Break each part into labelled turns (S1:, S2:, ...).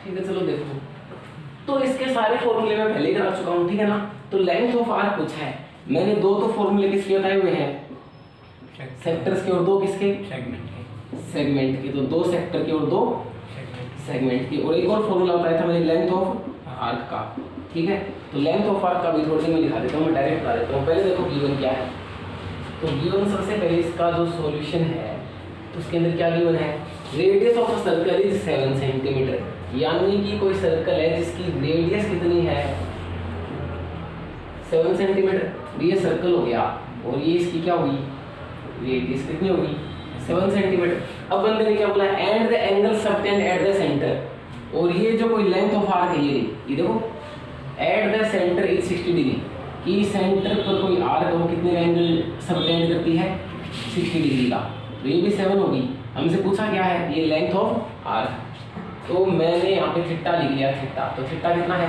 S1: ठीक है चलो देखो, तो इसके सारे फॉर्मूले मैं पहले करा चुका हूँ, ठीक है ना। तो लेंथ ऑफ आर्क पूछा है मैंने, दो तो फॉर्मूले किसके बताए हुए हैं, सेक्टर्स के और दो किसके, सेगमेंट के। तो दो सेक्टर के और दो सेगमेंट के, और एक और फॉर्मूला बताया था मैंने लेंथ ऑफ आर्क का, ठीक है। तो लेंथ ऑफ आर्क का भी थोड़ी सी मैं दिखा देता हूँ, मैं डायरेक्ट बता देता हूँ। पहले देखो गिवन क्या है, तो गिवन सबसे पहले इसका जो सॉल्यूशन है तो उसके अंदर क्या गिवन है, radius of a circle is 7 centimetre, यानी कि कोई सर्कल है जिसकी रेडियस कितनी है 7 सेंटीमीटर। ये सर्कल हो गया और ये इसकी क्या हुई, रेडियस कितनी होगी 7 सेंटीमीटर। अब बंदे ने क्या बोला, and the angle subtend eight the centre, और ये जो कोई लेंथ ऑफ आर्क है ये देखो eight the centre is 60 degree, कि सेंटर पर कोई आर्क हो कितने एंगल सबटेंड करती है 60 डिग्री का, तो ये भी 7 होगी। हमसे पूछा क्या है, ये लेंथ ऑफ आर्क, तो मैंने यहाँ पे थीटा लिख लिया, थीटा, तो थीटा कितना है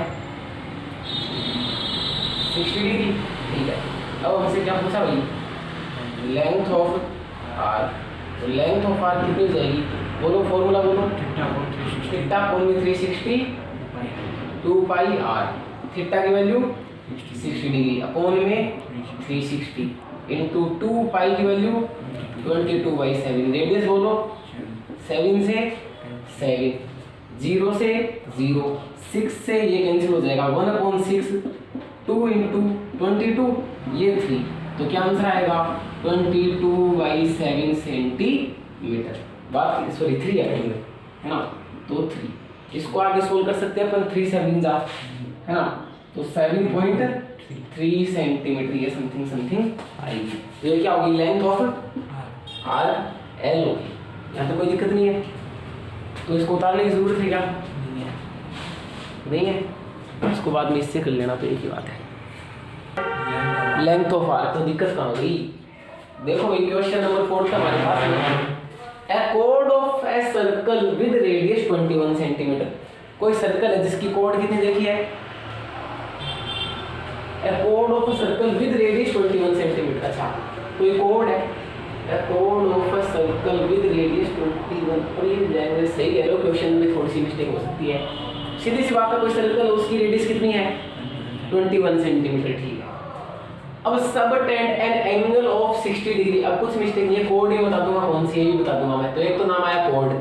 S1: 60 डिग्री, ठीक है। अब हमसे क्या पूछा भाई, लेंथ ऑफ आर्क, तो लेंथ ऑफ आर्क कितनी हो जाएगी, बोलो फॉर्मूला बोलो, थीटा कोण में 360 2 पाई आर, थीटा की वैल्यू 60 डिग्री अपॉन में 360 इंटू 2 पाई की वैल्यू 22/7, रेडियस बोलो 7 से 7, 0 से 0, 6 से ये कैंसिल हो जाएगा, 1/6, 2 इंटू 22 ये 3, तो क्या आंसर आएगा 22/7 सेंटीमीटर। बात सॉरी 3 है ना, तो 3 इसको आगे सोल्व कर सकते हैं अपन, 3 7 जा है ना, तो 7.3 सेंटीमीटर ये समथिंग समथिंग आएगी। तो ये क्या होगी, लेंथ ऑफ आर एल होगी, यहाँ तो कोई दिक्कत नहीं है। तो इसको उतारने की जरूरत है क्या, नहीं है, इसको बाद में इससे कर लेना, तो एक ही बात है। लेंथ ऑफ आर्क, तो दिक्कत कहाँ हो गई, देखो भाई क्वेश्चन नंबर 4 का हमारे पास है, ए कोड of a circle with radius 21 centimetre, कोई सर्कल है जिसकी कोड कितनी देखी है, ए कोड of a circle with radius 21 centimetre. अच्छा कोई कोड है, ए कोड of a circle with radius 21, और ये लैंग्वेज सही है, क्वेश्चन में थोड़ी सी मिस्टेक हो सकती है, सीधी सी बात है, कोई सर्कल है उसकी रेडियस कितनी है 21 सेंटीमीटर, ठीक है। अब सब tend an angle of 60 degree, अब कुछ मिस्टेक नहीं है, कोड ही बता दूंगा कौन सी है ये बता दूंगा मैं। तो एक तो नाम आया कोड,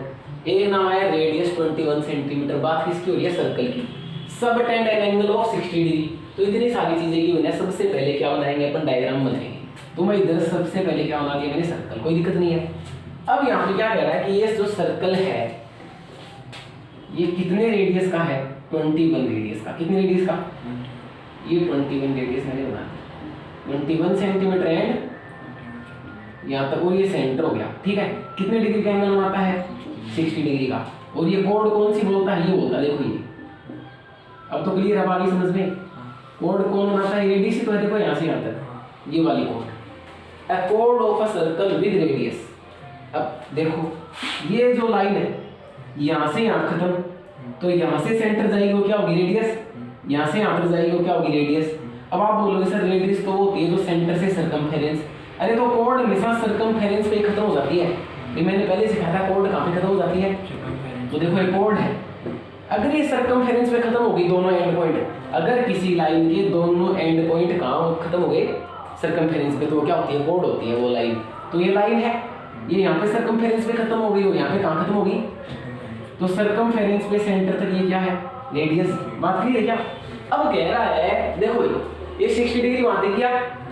S1: एक नाम आया रेडियस 21 सेंटीमीटर, बात किसकी हो रही है सर्कल की, सब tend an angle of 60 degree. तो इतनी सारी चीजें की बना, सबसे पहले क्या बनाएंगे अपन, डायग्राम बनाएंगे। तो मैं इधर सबसे पहले क्या बना दिया मैंने, सर्कल, कोई दिक्कत नहीं है। अब यहाँ पे क्या कह रहा है कि ये जो सर्कल है ये कितने रेडियस का है 21 रेडियस का, कितने रेडियस का, ये 21 रेडियस मैंने बना 21 सेंटीमीटर एंड यहाँ तक, और ये सेंटर हो गया, ठीक है। कितने डिग्री का एंगल बनाता है 60 डिग्री का, और ये कोड कौन सी बोलता है, ये बोलता है, देखो ये अब तो क्लियर है, बाकी समझ में, कोड कौन बनाता है, रेडियस ही तो है, देखो यहाँ से यहाँ तक ये वाली कोड, ए कोड of a circle with radius. अब देखो ये जो लाइन है यहाँ से यहाँ खत्म, तो यहाँ से सेंटर जाएगी वो क्या होगी रेडियस, यहाँ से यहाँ तक जाएगी वो क्या होगी रेडियस। अब आप बोलोगे सर रेडियस तो होती है जो सेंटर से सरकमफेरेंस, अरे तो कोड हमेशा सरकमफेरेंस पे खत्म हो जाती है, ये मैंने पहले सिखाया था, कोड कहाँ पे खत्म हो जाती है, तो देखो ये कोड है, अगर ये सरकमफेरेंस पे खत्म हो गई दोनों एंड पॉइंट, अगर किसी लाइन के दोनों एंड पॉइंट कहाँ खत्म हो गए सरकमफेरेंस पे, तो वो क्या होती है, कोड होती है वो लाइन। तो ये लाइन है, ये यहाँ पे सरकमफेरेंस पे खत्म हो गई, और यहाँ पे कहाँ खत्म होगी, तो सरकमफेरेंस पे सेंटर तक ये क्या है रेडियस, बात क्लियर है क्या। अब कह रहा है देखो ये 60 डिग्री वहां दिख गया,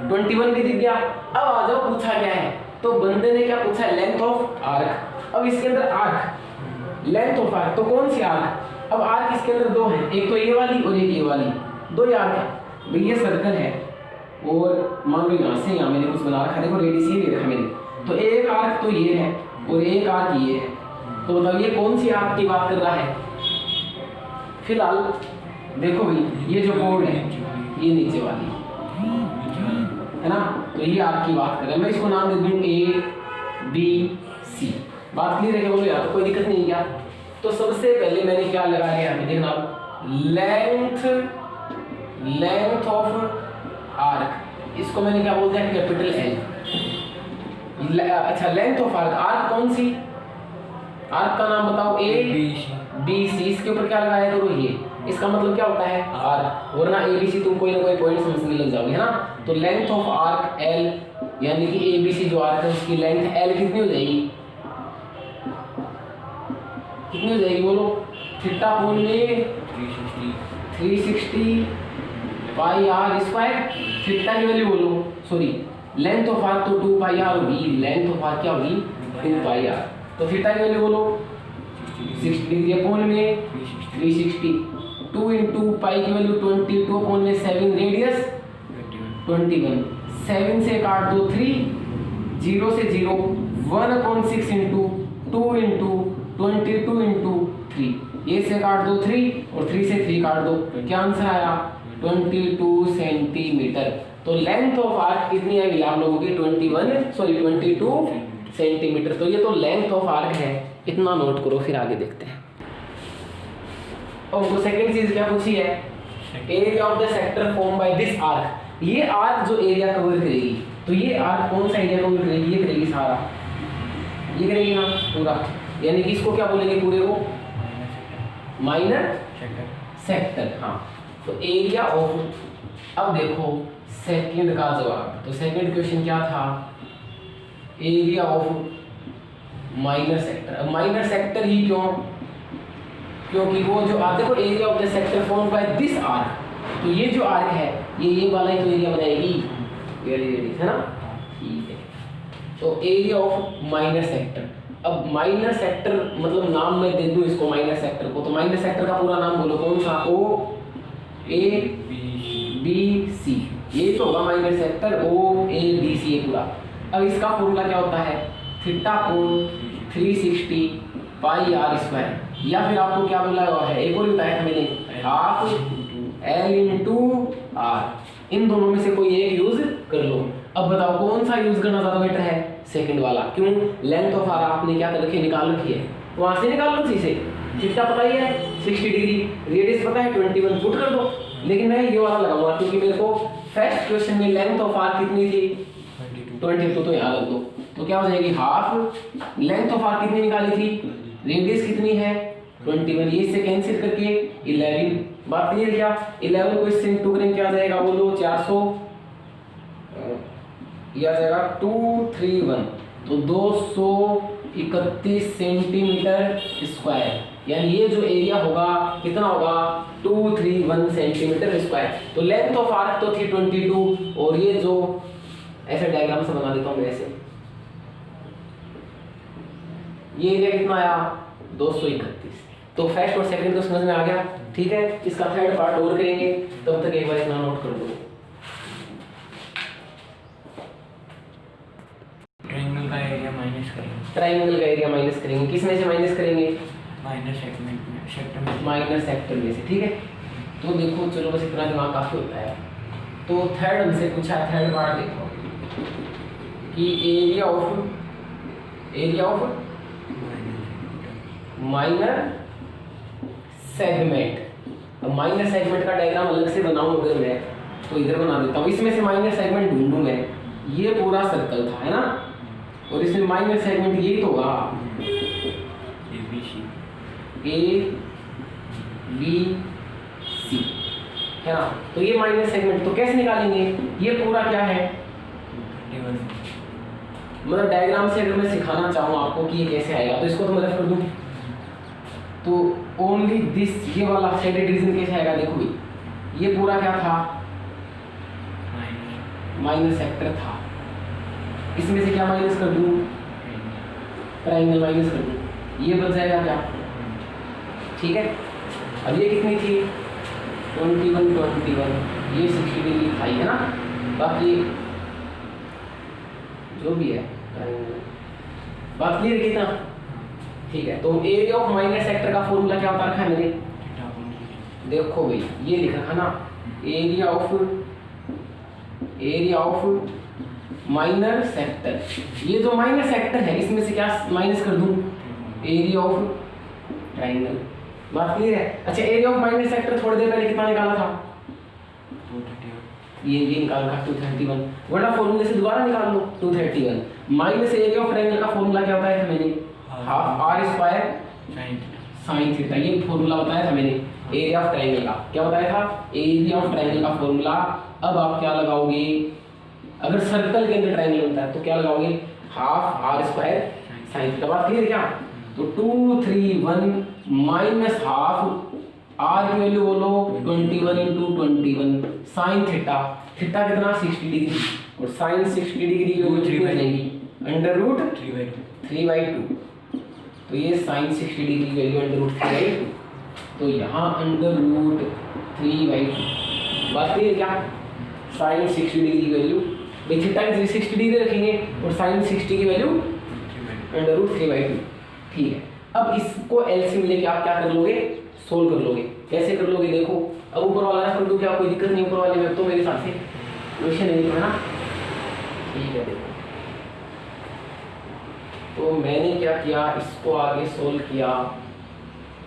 S1: 21 भी दिख गया, अब आ जाओ पूछा क्या है, तो बंदे ने क्या पूछा है, लेंथ ऑफ आर्क। अब इसके अंदर आर्क, लेंथ ऑफ आर्क, तो कौन सी आर्क, अब आर्क इसके अंदर दो है, एक तो ये वाली और एक ये वाली, दो ही आर्क है भाई, ये सर्कल है और मान लो यहाँ से यहाँ मैंने कुछ बना रखा, देखो रेडियस ये रखा मैंने, तो एक आर्क तो ये है और एक आर्क ये है, तो बताओ ये कौन सी आर्क की बात कर रहा है। फिलहाल देखो भाई ये जो कोड है ये नीचे वाली है ना, तो ये आर्क की बात कर रहे हैं, मैं इसको नाम दे दूं ABC, बात क्लियर है क्या, बोलो यार तो कोई दिक्कत नहीं क्या। तो सबसे पहले मैंने क्या लगा लिया, देखना लेंथ ऑफ आर्क, इसको मैंने क्या बोलते हैं कैपिटल L। अच्छा लेंथ ऑफ आर्क, आर्क कौन सी, आर्क का नाम बताओ, बी सी, इसके ऊपर क्या लगाया करो ये, इसका मतलब क्या होता है आर, वरना ए बी सी तुम कोई ना कोई पॉइंट समझने लग जाओगे, है ना। तो लेंथ ऑफ आर्क एल, यानी कि ए बी सी जो आर्क है उसकी लेंथ एल कितनी हो जाएगी, कितनी हो जाएगी बोलो, थीटा कोण में 360 पाई आर स्क्वायर, थीटा की वैल्यू बोलो, सॉरी लेंथ ऑफ आर्क तो 2 पाई आर होगी, लेंथ ऑफ आर्क क्या होगी 2 पाई आर, तो थीटा की वैल्यू बोलो 60 डिग्री अपॉन में 360, 2 इंटू पाई की वैल्यू 22 अपॉन में 7, रेडियस 21, 7 से काट दो 3, 0 से 0, 1 अपॉन 6 इंटू 2 इंटू 22 इंटू 3, ये से काट दो 3 और 3 से 3 काट दो, क्या आंसर आया 22 सेंटीमीटर। तो लेंथ ऑफ आर्क कितनी है आप लोगों की 22 सेंटीमीटर। तो ये तो लेंथ ऑफ आर्क है, इतना नोट करो, फिर आगे देखते हैं। और तो सेकंड चीज क्या पूछी है, area of the sector form by this arc, ये आर्क जो एरिया कवर करेगी, तो ये आर्क कौन सा एरिया कवर करेगी, ये करेगी सारा, ये करेगी ना पूरा, यानी कि इसको क्या बोलेंगे पूरे को, माइनर सेक्टर। हाँ तो एरिया ऑफ, अब देखो सेकंड का जवाब, तो सेकंड क्वेश्चन क्या था, एरिया ऑफ माइनर सेक्टर। अब माइनर सेक्टर ही क्यों, क्योंकि वो जो आते को area of the sector form by this arc, तो ये जो आर्क है ये वाला ही तो एरिया बनाएगी, है ना, ठीक है। तो एरिया ऑफ माइनर सेक्टर, अब माइनर सेक्टर मतलब नाम मैं दे दूं इसको माइनर सेक्टर को, तो माइनर सेक्टर का पूरा नाम बोलो कौन सा, ओ ए बी सी, ये तो होगा minor sector O A B C ये पूरा। अब इसका फॉर्मूला क्या होता है, थीटा कोण 360 पाई आर स्क्वायर, या फिर आपको क्या बोला हुआ है, एक और बताया था मैंने, हाफ एल इंटू आर, इन दोनों में से कोई एक यूज कर लो। अब बताओ कौन सा यूज करना ज्यादा बेटर है, सेकंड वाला, क्यों, लेंथ ऑफ आर आपने क्या कर रखी है, निकाल रखी है, वहां से निकाल लो, इसे थीटा पता ही है 60 डिग्री, रेडियस पता है 21, फुट कर दो। लेकिन मैं ये वाला लगाऊंगा क्योंकि मेरे को फर्स्ट क्वेश्चन में लेंथ ऑफ आर कितनी थी 22, तो यहाँ रख दो, तो क्या हो जाएगी हाफ, लेंथ ऑफ आर कितनी निकाली थी, रेडियस कितनी है 21, ये इससे कैंसिल करके 11, बात क्लियर क्या, 11 को इससे इंटू करेंगे क्या आ जाएगा बोलो 400, ये आ जाएगा 231, तो 231 सेंटीमीटर स्क्वायर, यानी ये जो एरिया होगा कितना होगा 231 सेंटीमीटर स्क्वायर। तो लेंथ ऑफ आर्क तो थी 22, और ये जो ऐसे डायग्राम से बना देता हूँ मैं ऐसे, ये एरिया कितना आया 231। तो फर्स्ट और सेकंड तो समझ में आ गया, ठीक है। इसका थर्ड पार्ट और करेंगे, तब तक एक बार इतना नोट कर दो।
S2: ट्रायंगल का एरिया माइनस करेंगे,
S1: ट्रायंगल का एरिया माइनस करेंगे, किस में से माइनस करेंगे,
S2: माइनस सेगमेंट में, सेक्टर में,
S1: माइनस सेक्टर में से, ठीक है। तो देखो चलो बस इतना दिमाग काफी होता है। तो थर्ड हमसे पूछा, थर्ड पार्ट देखो कि एरिया ऑफ माइनर सेगमेंट। अब माइनर सेगमेंट का डायग्राम अलग से बनाऊं अगर मैं, तो इधर बना देता हूँ, इसमें से माइनर सेगमेंट ढूंढूं मैं, ये पूरा सर्कल था है ना, और इसमें माइनर सेगमेंट ये तो होगा ए बी सी, है ना। तो ये माइनर सेगमेंट तो कैसे निकालेंगे, ये पूरा क्या है, मतलब डायग्राम से अगर मैं सिखाना चाहूँ आपको कि ये कैसे आएगा, तो इसको तो मैं रफ कर दूँ, तो ओनली दिस, ये वाला शेडेड रीजन कैसे आएगा, देखो ये पूरा क्या था माइनर सेक्टर था, इसमें से क्या माइनस कर दूँ, ट्रायंगल माइनस कर दूँ, ये बच जाएगा क्या, ठीक है। अब ये कितनी थी 21, ये 60 डिग्री था, है ना। बाकी जो भी है बात क्लियर कितना, ठीक है। तो एरिया ऑफ माइनर सेक्टर का फॉर्मूला क्या होता रखा है मैंने, देखो भाई ये लिख रखा ना, एरिया ऑफ माइनर सेक्टर, ये जो माइनर सेक्टर है इसमें से क्या माइनस कर दूं, एरिया ऑफ ट्रायंगल, बात क्लियर है। अच्छा एरिया ऑफ माइनर सेक्टर थोड़ी देर पहले कितना निकाला था, 231, ये निकाल रखा 231, वरना फॉर्मूले से दोबारा निकाल लो 231 माइनस एरिया ऑफ ट्रायंगल का फॉर्मूला क्या होता है मैंने, half r square sine theta, ये फॉर्मूला बताया था मैंने एरिया ऑफ ट्रायंगल का। क्या बताया था? एरिया ऑफ ट्रायंगल का फॉर्मूला। अब आप क्या लगाओगे? अगर सर्कल के अंदर ट्रायंगल बनता है तो क्या लगाओगे? Half r square sine theta. बात क्लियर है क्या? तो 2 3 1 माइनस हाफ आर की वैल्यू बोलो 21 इंटू 21 साइन थीटा। थीटा कितना? 60 डिग्री, और साइन 60 डिग्री की वैल्यू कितनी बनेगी? Under root 3/2। तो ये साइन 60 डिग्री की वैल्यू अंडर रूट 3/2, तो यहाँ अंडर रूट 3/2। बात क्लियर क्या? साइन 60 डिग्री की वैल्यू भाई थीटा की 60 डिग्री रखेंगे और साइन 60 की वैल्यू अंडर रूट 3/2। ठीक है, अब इसको एलसीएम लेके आप क्या कर लोगे? सोल्व कर लोगे। कैसे कर लोगे? देखो, अब ऊपर वाला ना कर दो, क्या कोई दिक्कत नहीं ऊपर वाले में, तो मेरे हिसाब से क्वेश्चन नहीं है ना। ठीक है, देखो तो मैंने क्या किया, इसको आगे सोल्व किया।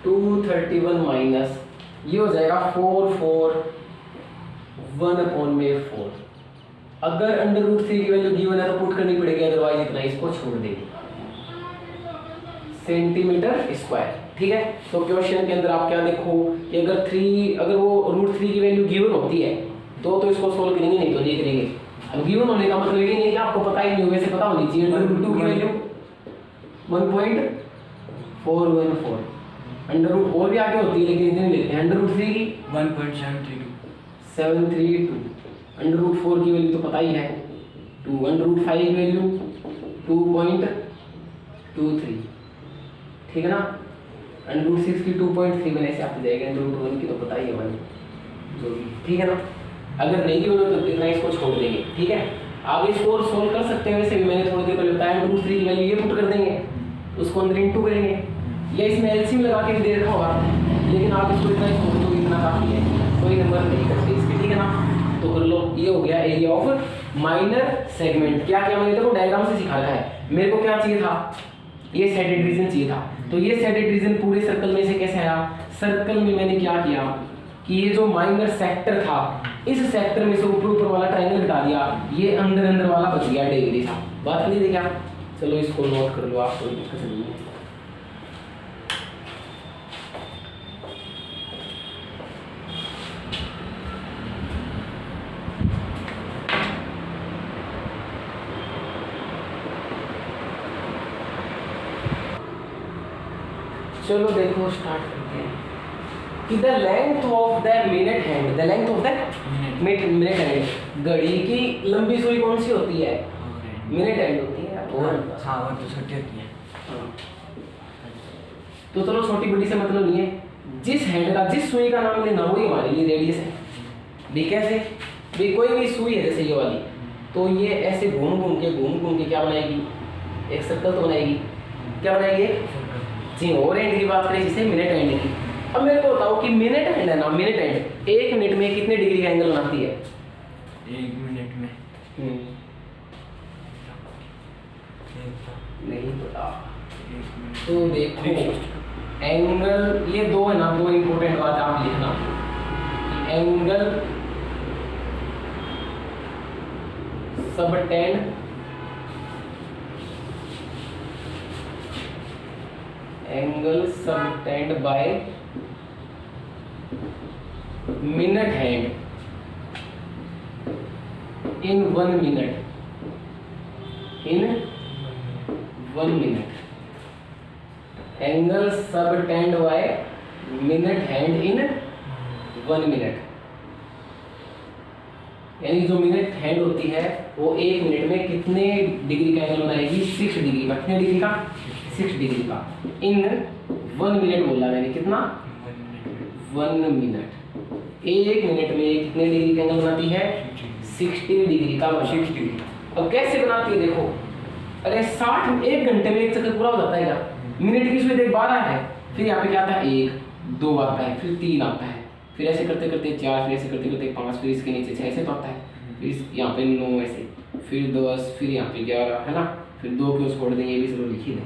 S1: 231 माइनस ये हो जाएगा 4 4 1/4। अगर अंडर रूट 3 की वैल्यू गिवन है तो पुट करनी पड़ेगी, अदरवाइज इतना इसको छोड़ देगी, सेंटीमीटर स्क्वायर। ठीक है, तो क्वेश्चन के अंदर आप क्या देखो कि अगर वो रूट 3 की वैल्यू गिवन होती है तो इसको सोल्व करेंगे, नहीं तो नहीं करेंगे। अब गिवन होने का मतलब ये नहीं है कि आपको पता ही नहीं, वैसे पता होनी चाहिए। अंडर रूट 2 की वैल्यू 1.414, अंडर रूट और भी आगे होती है लेकिन इतनी लेते हैं। अंडर रूट 3 की 1.732, अंडर रूट 4 की वैल्यू तो पता ही है 2, अंडर रूट 5 की वैल्यू 2.23। ठीक है ना, अंडर रूट 6 की 2.3 ऐसे आती जाएगी, अंडर रूट 1 की तो पता ही है भाई जो भी। ठीक है ना, अगर नहीं गिवन हो तो इतना इसको छोड़ देंगे। ठीक है, आगे इसको और सोल्व कर सकते हैं, वैसे भी मैंने थोड़ी देर पहले बताया। अंडर रूट 3 की वैल्यू ये पुट कर देंगे, उसको अंदर इंटू करेंगे, या इसमें एलसीएम लगा के भी दे रखा होगा, लेकिन आप इसको इतना छोड़ दो, इतना काफी है, कोई नंबर नहीं करते इसके। ठीक है ना, तो कर लो। ये हो गया एरिया ऑफ माइनर सेगमेंट। क्या क्या मैंने देखो डायग्राम से सिखा रखा है। मेरे को क्या चाहिए था? ये शेडेड रीजन चाहिए था, तो ये शेडेड रीजन पूरे सर्कल में से कैसे आया? सर्कल में मैंने क्या किया कि ये जो माइनर सेक्टर था, इस सेक्टर में से ऊपर ऊपर वाला ट्रायंगल हटा दिया, ये अंदर अंदर वाला बच गया डिग्री था। बात नहीं थी क्या? चलो इसको नोट कर लो आप, कोई दिक्कत नहीं है। चलो देखो स्टार्ट करते हैं कि the length of the minute hand, the length of the minute hand, घड़ी की लंबी सुई कौन सी होती है? मिनट हैंड होती है। और
S2: तो छोटी होती है।
S1: तो चलो छोटी बड़ी से मतलब नहीं है, जिस हैंड का, जिस सुई का नाम लेना वही हमारे लिए रेडियस है। भी कैसे? भी कोई भी सुई है जैसे ये वाली, तो ये ऐसे घूम घूम के क्या बनाएगी? एक सर्कल तो बनाएगी। क्या बनाएगी? जी, और एंड की बात करें जिसे मिनट एंड की। अब मेरे को बताओ कि मिनट एंड है ना, मिनट एंड 1 मिनट में कितने डिग्री का एंगल बनाती है?
S2: 1 मिनट में
S1: नहीं पता। तो देखो एंगल, ये दो है ना, दो इंपॉर्टेंट बात आप लिखना। Angle subtend angle subtended bye minute hand in 1 minute, in 1 minute, angle subtended bye minute hand in 1 minute. यानी जो मिनट हैंड होती है वो 1 मिनट में कितने डिग्री का एंगल बनाएगी? 6 डिग्री का। कितने डिग्री का? 6 डिग्री का। इन 1 मिनट बोला मैंने, कितना? 1 मिनट। 1 मिनट में कितने डिग्री का एंगल बनाती है? 60 डिग्री का। 60 डिग्री। अब कैसे बनाती है देखो, अरे 60 1 घंटे में एक चक्कर पूरा हो जाता है क्या? मिनट की स्पीड 12 है, फिर यहाँ पे क्या आता है? 1 2 आता है, फिर 3 आता है, फिर ऐसे करते करते 4, फिर ऐसे करते करते 5, फिर इसके नीचे 6 ऐसे तो आता है, फिर यहाँ पे 9 ऐसे, फिर 10, फिर यहाँ पे 11 है ना, फिर 2 क्यों छोड़ दें, ये भी चलो लिख ही दें।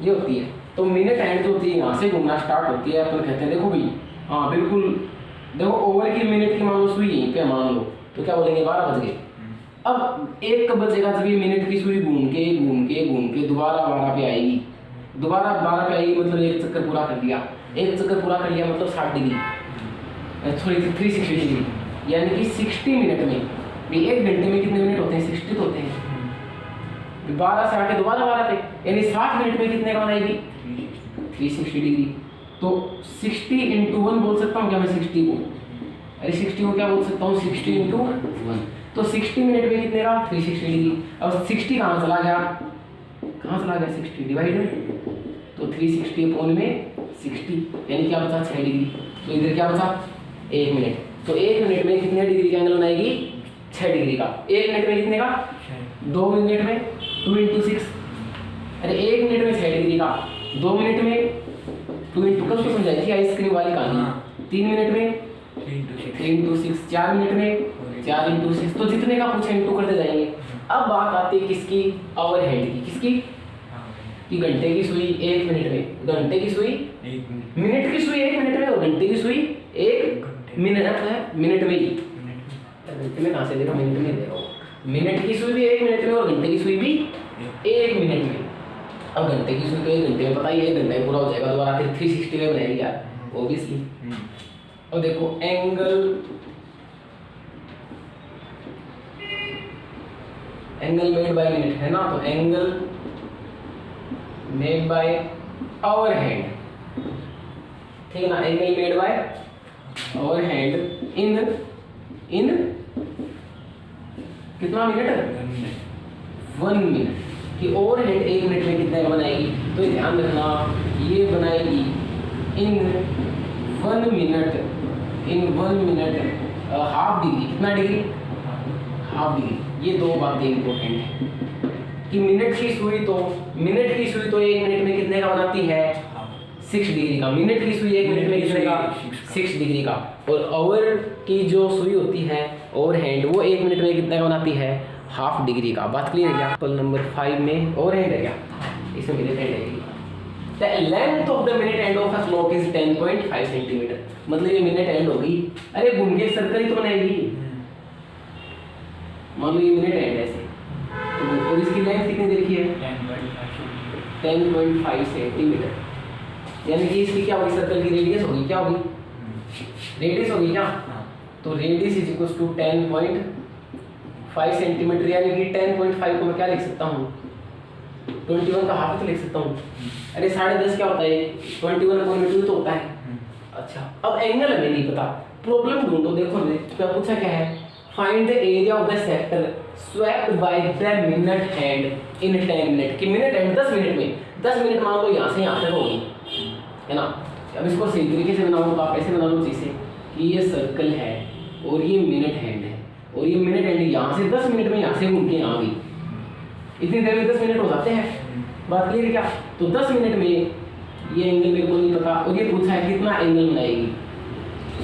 S1: ये होती है। तो मिनट एंड जो होती है यहाँ से घूमना स्टार्ट होती है। अपन कहते हैं देखो भाई, हाँ बिल्कुल, देखो ओवर की मिनट की मान लो सुई यहीं पे मान लो, तो क्या बोलेंगे? 12 बज गए। अब 1 कब बजेगा? जब ये मिनट की सुई घूम के दोबारा 12 पे आएगी, दोबारा 12 पे आई मतलब एक चक्कर पूरा कर लिया, एक चक्कर पूरा कर लिया मतलब 60 डिग्री, सॉरी 360 डिग्री, यानी कि 60 मिनट में, भी एक घंटे में कितने मिनट होते हैं? 60 तो होते हैं। 12 से आके दोबारा 12 पे, यानी 60 मिनट में कितने का बनाएगी? 360 डिग्री। तो 60 इंटू 1 बोल सकता हूँ क्या मैं 60 को? अरे 60 को क्या बोल सकता हूँ? 60 इंटू 1। तो 60 मिनट में कितने का? 360 डिग्री। अब 60 कहाँ चला गया? कहाँ चला गया? 60 डिवाइड में, तो 360 अपॉन में 60, यानी क्या बचा? 6 डिग्री। तो इधर क्या बचा? 1 मिनट। तो 1 मिनट में कितने डिग्री का एंगल बनाएगी? 6 डिग्री का। 1 मिनट में कितने का? 2 मिनट में 2 इंटू 6, अरे 1 मिनट में 6 डिग्री का, 2 मिनट में 2 इंटू, कल तो समझाई थी आइसक्रीम वाली कहानी। 3 मिनट में 3 इंटू 6, 4 मिनट में 4 इंटू 6, तो जितने का पूछे इंटू करते जाएंगे। अब बात आती है किसकी? ओवर हेड की। किसकी? कि घंटे की सुई 1 मिनट में, घंटे की सुई 1 मिनट, मिनट की सुई 1 मिनट में, और घंटे की सुई 1 मिनट है, मिनट में ही। घंटे में कहाँ से दे रहा हूँ? मिनट में दे रहा हूँ। मिनट की सुई भी 1 मिनट में और घंटे की सुई भी 1 मिनट में। अब घंटे की सुई तो 1 घंटे में, पता ही 1 घंटे में पूरा हो जाएगा, दोबारा फिर 360 में बनाएगी यार ऑब्वियसली। अब देखो एंगल मेड बाय मिनट है ना, तो angle made by hour hand, ठीक है ना, angle made by hour hand in कितना मिनट? 1 मिनट। कि ओवर हैंड 1 मिनट में कितने का बनाएगी? तो ध्यान रखना, ये बनाएगी इन 1 मिनट हाफ डिग्री। कितना डिग्री? Half degree. ये दो बातें इंपॉर्टेंट है कि मिनट की सुई तो 1 मिनट में कितने का बनाती है? 6 डिग्री का। मिनट की सुई 1 मिनट में कितने का? 6 डिग्री का। और ओवर की जो सुई होती है, ओवर हैंड, वो 1 मिनट में कितने का बनाती है? हाफ डिग्री का। बात क्लियर है क्या? पल नंबर 5 में ओवर हैंड है क्या? इसमें मिनट हैंड है। The length of the minute end of a clock is 10.5 centimetre. मतलब ये मिनट एंड होगी, अरे घूम के सर्कल ही तो बनाएगी। मान लो ये मिनट एंड ऐसे, तो और इसकी लेंथ कितनी दे रखी है? 10.5 सेंटीमीटर। यानी कि इसकी क्या होगी? सर्कल की रेडियस होगी, क्या होगी? रेडियस होगी क्या? तो radius is equal to 10.5 centimetre, यानी कि 10.5 को मैं क्या लिख सकता हूँ? 21 का हाफ तो लिख सकता हूँ। अरे 10.5 क्या होता है? 21/2 तो होता है। अच्छा, अब एंगल हमें नहीं पता, प्रॉब्लम ढूंढो। देखो हमने क्या पूछा, क्या है? Find the area of the sector swept by the minute hand in 10 minute. कि मिनट हैंड 10 मिनट में, 10 मिनट मान लो यहाँ से यहाँ तक होगी, है ना। अब इसको सही तरीके से बनाओ तो आप ऐसे बना लो जैसे कि ये सर्कल है और ये मिनट हैंड है, और ये मिनट हैंड यहाँ से 10 मिनट में यहाँ से घूम के यहाँ गई। इतनी देर में 10 मिनट हो जाते हैं। बात क्लियर है क्या? तो 10 मिनट में ये एंगल मेरे को नहीं पता, और ये पूछा है कितना एंगल बनाएगी,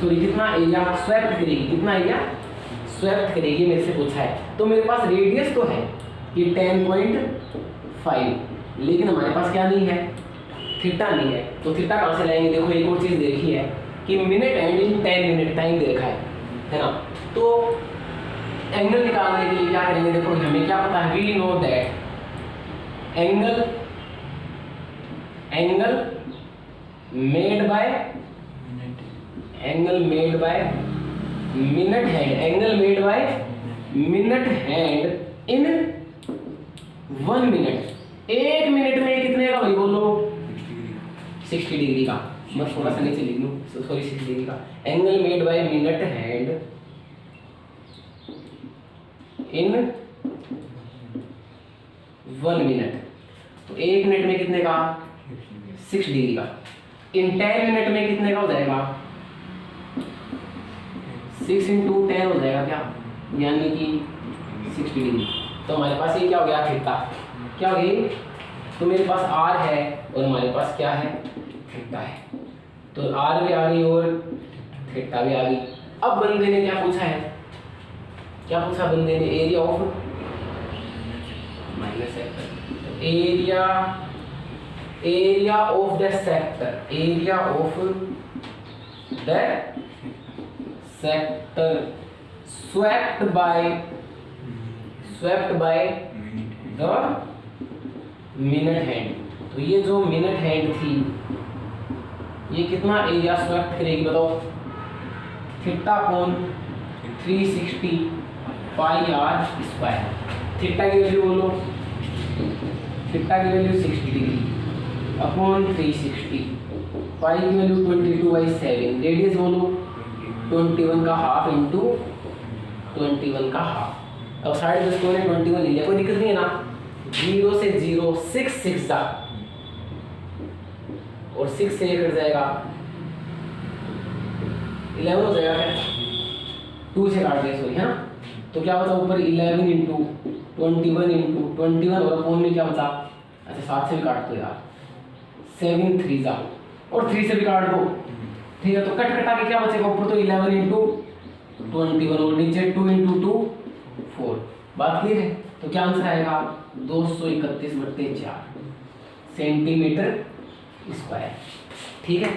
S1: सॉरी कितना एरिया स्वेप्ट करेगी, कितना एरिया स्वेप्ट करेगी मेरे से पूछा है। तो मेरे पास रेडियस तो है कि 10.5, लेकिन हमारे पास क्या नहीं है? थीटा नहीं है। तो थीटा कहाँ से लाएंगे? देखो एक और चीज़ देखी है कि minute and in 10 minute time दे रखा है ना। तो एंगल निकालने के लिए क्या करेंगे? देखो हमें क्या पता है? We know that angle made by minute hand, angle made by minute hand in 1 minute. 1 minute में कितने का भाई बोलो? 60 डिग्री का। मैं थोड़ा सा नीचे लिख लूँ, सॉरी 60 डिग्री का। Angle made by minute hand in 1 minute. तो 1 मिनट में कितने का? 6 डिग्री का। इन 10 मिनट में कितने का हो जाएगा? 6 इंटू 10 हो जाएगा क्या? यानी कि 60 डिग्री। तो हमारे पास ये क्या हो गया? थीटा। क्या हो गई? तो मेरे पास आर है और हमारे पास क्या है? थीटा है। तो आर भी आ गई और थीटा भी आ गई। अब बंदे ने क्या पूछा है? क्या पूछा बंदे ने? Area of minus sector, area of the sector, area of the sector swept by the minute hand. तो ये जो मिनट हैंड थी ये कितना एरिया स्वेप्ट करेगी बताओ? Theta upon 360 pi r square. Theta की वैल्यू बोलो, थीटा की वैल्यू 60 डिग्री अपॉन 360, पाई की वैल्यू 22/7, रेडियस बोलो 21 का हाफ इंटू 21 का हाफ। अब साइड में इसको 21 ले लिया, कोई दिक्कत नहीं है ना। 0 से 0 6 जा और 6 से ये कट जाएगा 11 हो जाएगा क्या? 2 से काट दिया सॉरी है ना। तो क्या बचा ऊपर 11 इंटू 21 और अपॉन में क्या बचा? अच्छा 7 से भी काट दो यार, 7 3 जा और 3 से भी काट दो, ठीक है। तो कट कटा के क्या बचेगा? ऊपर तो 11 इंटू 21 और नीचे 2 इंटू 2 4। बात क्लियर है? तो क्या आंसर आएगा? 231/4 सेंटीमीटर स्क्वायर, ठीक है।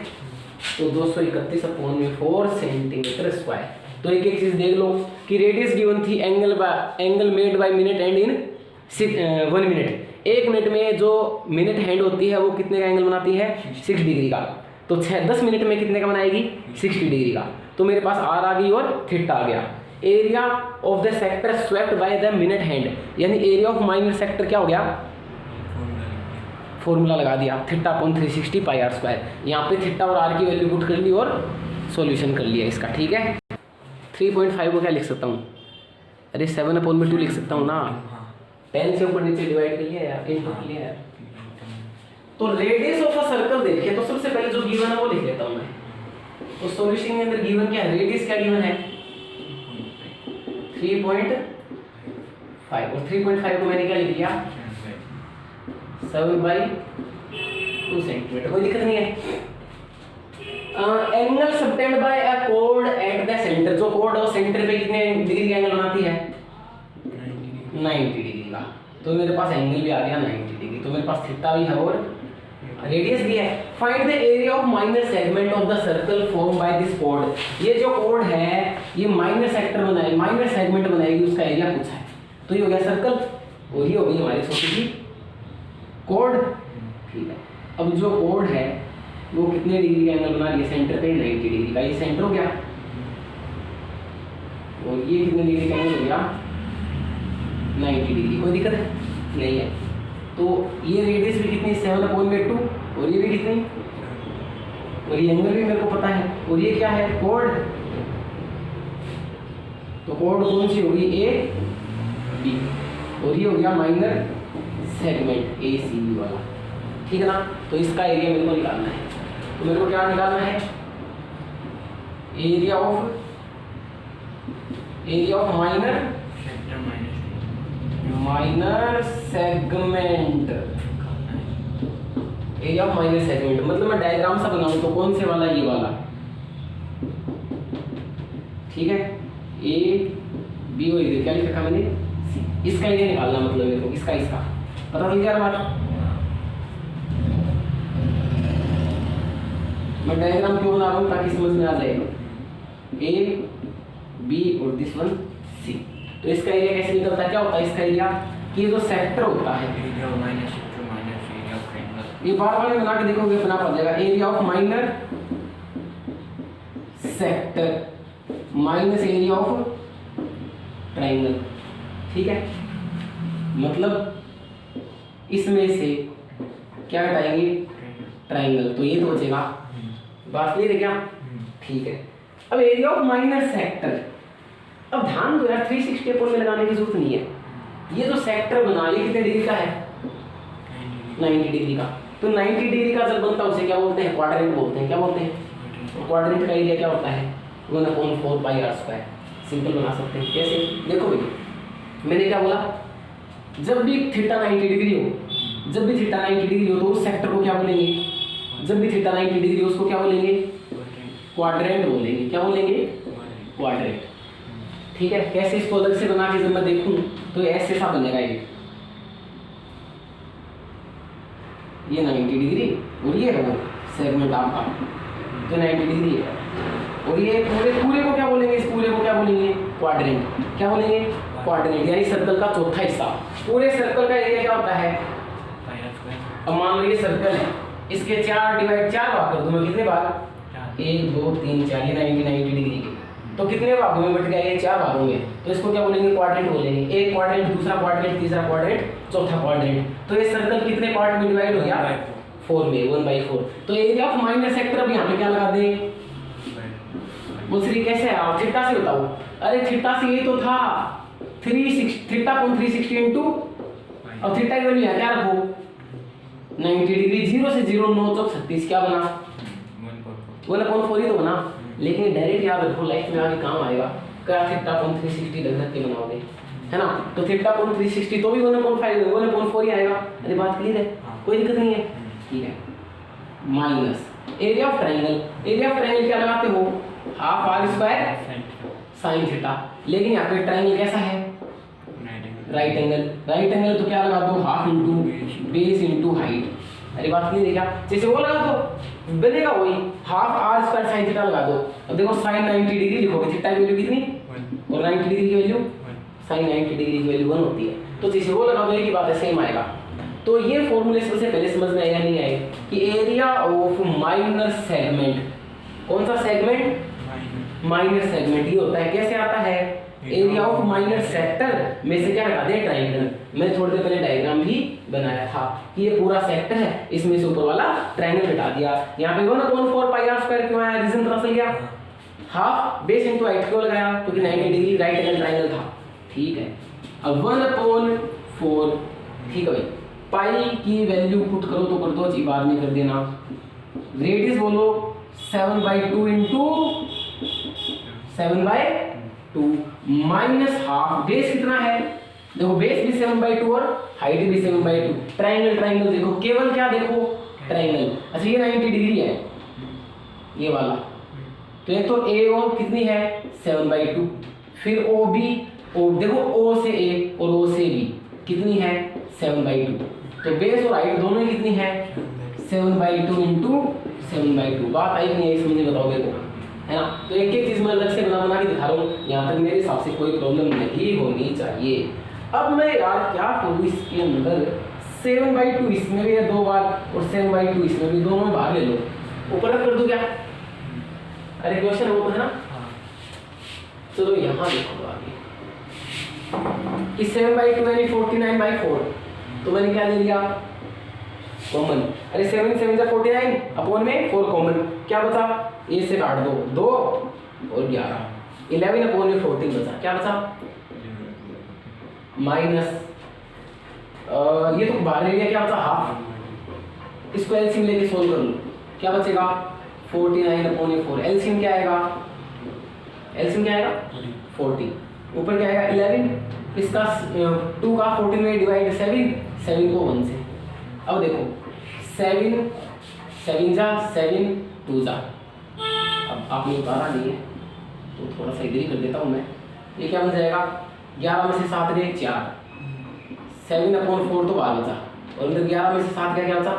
S1: तो 231/4 सेंटीमीटर स्क्वायर। तो एक एक चीज देख लो कि रेडियस गिवन थी angle made by minute hand in 1 minute. 1 minute में जो मिनट हैंड होती है वो कितने का एंगल बनाती है? 6 डिग्री का। तो 10 मिनट में कितने का बनाएगी? 60 डिग्री का। तो मेरे पास आर आ गई और थीटा आ गया। Area of the sector swept by the minute hand, यानी एरिया ऑफ माइनर सेक्टर क्या हो गया? फॉर्मूला लगा दिया, theta upon 360 pi r square. यहाँ पे थीटा और आर की वैल्यू पुट कर ली और सॉल्यूशन कर लिया इसका, ठीक है। 3.5 को क्या लिख सकता हूँ? अरे 7/2 लिख सकता हूँ ना। 10 से ऊपर नीचे डिवाइड कर लिया यार, इंटू कर लिया यार। तो रेडियस ऑफ अ सर्कल देखिए, तो सबसे पहले जो गिवन है वो लिख लेता हूँ मैं। तो सॉल्यूशन के अंदर गिवन क्या है? रेडियस क्या गिवन है? 3.5 और 3.5 को मैंने क्या लिख दिया? 7/2 सेंटीमीटर, कोई दिक्कत नहीं है। एंगल सबटेंड बाय अ कोड एट द सेंटर, जो कोड है सेंटर पे कितने डिग्री का एंगल बनाती है? 90 डिग्री का। तो मेरे पास एंगल भी आ गया 90 डिग्री। तो मेरे पास थीटा भी है और रेडियस भी है। Find the area of minor segment of the circle form by this code. ये जो कोड है ये माइनर सेक्टर बनाएगी, माइनर सेगमेंट बनाएगी, उसका एरिया पूछा है। तो ये हो गया सर्कल और ये हो गई हमारी छोटी सी कोड, ठीक है। अब जो कोड है वो कितने डिग्री का एंगल बना रही है? सेंटर पे 90 डिग्री का, ये सेंटर हो गया। और ये कितने डिग्री का एंगल हो गया? 90 डिग्री। कोई दिक्कत है? नहीं है। तो ये रेडियस भी कितनी? 7/2 और ये भी कितनी? और ये एंगल भी मेरे को पता है। और ये क्या है? कोड। तो कोड कौन सी होगी? A B. और ये हो गया minor segment A C B वाला, ठीक है ना। तो इसका एरिया मेरे को निकालना है। तो मेरे को क्या निकालना है? Area of minor segment. Area of minor segment मतलब मैं डायग्राम सा बनाऊं तो कौन से वाला? ये वाला, ठीक है। ए बी, और इधर क्या लिख रखा मैंने? सी। इसका एरिया निकालना मतलब मेरे को, इसका पता चल गया बात। मैं डायग्राम क्यों बना रहा हूँ? ताकि समझ में आ जाए। ए बी और दिस वन सी। तो इसका एरिया कैसे निकलता है? क्या होता है इसका एरिया? कि जो सेक्टर होता है, ये बार बार बना के देखोगे बना पड़ जाएगा। Area of minor sector minus area of triangle, ठीक है। मतलब इसमें से क्या हटाएंगे? ट्राइंगल। तो ये तो बचेगा। बात क्लियर है क्या? ठीक है। अब एरिया ऑफ माइनर सेक्टर, अब ध्यान दो यार, 360 में लगाने की जरूरत नहीं है। ये जो सेक्टर बना ये कितने डिग्री का है? 90 डिग्री का। तो 90 डिग्री का जब बनता है उसे क्या बोलते हैं? क्वाड्रेंट बोलते हैं। क्या बोलते हैं? क्वाड्रेंट का एरिया क्या होता है? 1/4 पाई आर स्क्वायर। सिंपल बना सकते हैं। कैसे? देखो भाई, मैंने क्या बोला? जब भी थीटा 90 डिग्री हो, जब भी थीटा 90 डिग्री हो तो उस सेक्टर को क्या बोलेंगे? जब भी थीटा 90 डिग्री हो उसको क्या बोलेंगे? क्वाड्रेंट बोलेंगे। क्या बोलेंगे? क्वाड्रेंट, ठीक है। कैसे? इसको अलग से बना के जब मैं देखूं तो ऐसे सा बनेगा। ये 90 डिग्री और ये है वो सेगमेंट आपका, तो 90 डिग्री है। और ये पूरे को क्या बोलेंगे? इस पूरे को क्या बोलेंगे? क्वाड्रेंट। क्या बोलेंगे? क्वाड्रेंट, यानी सर्कल का चौथा हिस्सा। पूरे सर्कल का एरिया क्या होता है? अब मान लो ये सर्कल है, इसके 4 डिवाइड 4 भाग कर दूं मैं, कितने भाग? 1 2 3 4, ये 90 डिग्री के, तो कितने भागों में बट गया? ये 4 भागों में। तो इसको क्या बोलेंगे? क्वाड्रेंट बोलेंगे। एक क्वाड्रेंट, दूसरा क्वाड्रेंट, तीसरा क्वाड्रेंट, चौथा क्वाड्रेंट। तो ये सर्कल कितने पार्ट में डिवाइड हो गया? 4 में, 1/4। तो एरिया ऑफ माइनर सेक्टर अब यहाँ पे क्या लगा दें? मुझसे कैसे है? आप थीटा से बताओ। अरे थीटा से ये तो था 360 इनटू, और थीटा की वैल्यू क्या रखो? 90 डिग्री। 0 से 0 9 चौक 36, क्या बना? 1/4 ही तो बना। लेकिन डायरेक्ट याद रखो, लाइफ में आगे काम आएगा। क्या थीटा कोण 360 रख के बनाओगे, है ना? तो थीटा कोण 360 तो भी 1/4 ही आएगा। अरे बात क्लियर है? कोई दिक्कत नहीं है, ठीक है। Minus area of triangle. Area of triangle क्या लगाते हो? Half r square sine theta. लेकिन यहाँ पे ट्रायंगल कैसा है? Right angle. राइट एंगल तो क्या लगा दो? Half into base into height. अरे बात क्लियर है क्या? जैसे वो लगा दो, बनेगा वही, half r square sine theta लगा दो। अब देखो साइन 90 डिग्री लिखोगे, थीटा की वैल्यू कितनी? और 90 डिग्री की वैल्यू, साइन 90 डिग्री की वैल्यू 1 होती है। तो जैसे वो लगा दो, एक ही बात है, सेम आएगा। तो ये फॉर्मूले सबसे पहले समझ में आएगा नहीं आएगा कि एरिया ऑफ माइनर सेगमेंट, कौन सा सेगमेंट? Minor segment. ये होता है, कैसे आता है? एरिया ऑफ माइनर सेक्टर में से क्या हटा दें? ट्रायंगल। मैंने थोड़ी देर पहले डायग्राम भी बनाया था कि ये पूरा सेक्टर है, इसमें से ऊपर वाला ट्रायंगल हटा दिया। यहाँ पे 1/4 पाई आर स्क्वायर क्यों आया? रीजन पता चल गया। हाफ बेस इंटू हाइट क्यों लगाया? क्योंकि 90 डिग्री राइट एंगल ट्रायंगल था, ठीक है। अब 1/4, ठीक है भाई। पाई की वैल्यू पुट करो तो कर दो, जी बाद में कर देना। रेडियस बोलो 7/2 इंटू 7/2 माइनस हाफ। बेस कितना है? देखो बेस भी 7/2 और हाइट भी 7/2। ट्रायंगल, ट्रायंगल देखो, केवल क्या देखो? ट्रायंगल। अच्छा ये 90 डिग्री है ये वाला, तो एक तो ए ओ कितनी है? 7/2। फिर ओ बी, ओ देखो ओ से ए और ओ से बी कितनी है? 7/2। तो बेस और हाइट दोनों ही कितनी है? 7/2 इंटू 7/2। बात आई नहीं आई? समझे? बताओ मेरे को, है ना? तो एक एक चीज मैं अलग से बना के दिखा रहा हूँ, यहाँ तक मेरे हिसाब से कोई प्रॉब्लम नहीं होनी चाहिए। अब मैं यार क्या करूँ इसके अंदर? 7/2 इसमें भी है 2 बार और 7/2 इसमें भी, दोनों में बाहर ले लो, ऊपर रख कर दूं क्या? अरे क्वेश्चन वो तो है ना। चलो यहाँ देखो आगे कि 7/2 यानी 49/4, तो मैंने क्या ले लिया? कॉमन। अरे 7 7 जा 49 अपॉन में 4 कॉमन, क्या बचा? ए से काट दो, 2 और 11, 11 अपॉन में 14 बचा, क्या बचा? माइनस ये तो बाहर ले लिया, क्या बचा? हाफ। इसको एलसीएम लेके सोल्व कर लो, क्या बचेगा? 49 अपॉन में 4। एलसीएम क्या आएगा? एलसीएम क्या आएगा? 40। ऊपर क्या आएगा? 11। इसका 2 का 14 में डिवाइड 7 को 1 से। अब देखो 7 जा 7 2 जा, अब आपने उतारा नहीं है तो थोड़ा सा इधर ही कर देता हूँ मैं। ये क्या बन जाएगा? 11 में से 7 गए 4, 7/4 तो बाहर बचा, और अंदर 11 में से 7 क्या बचा?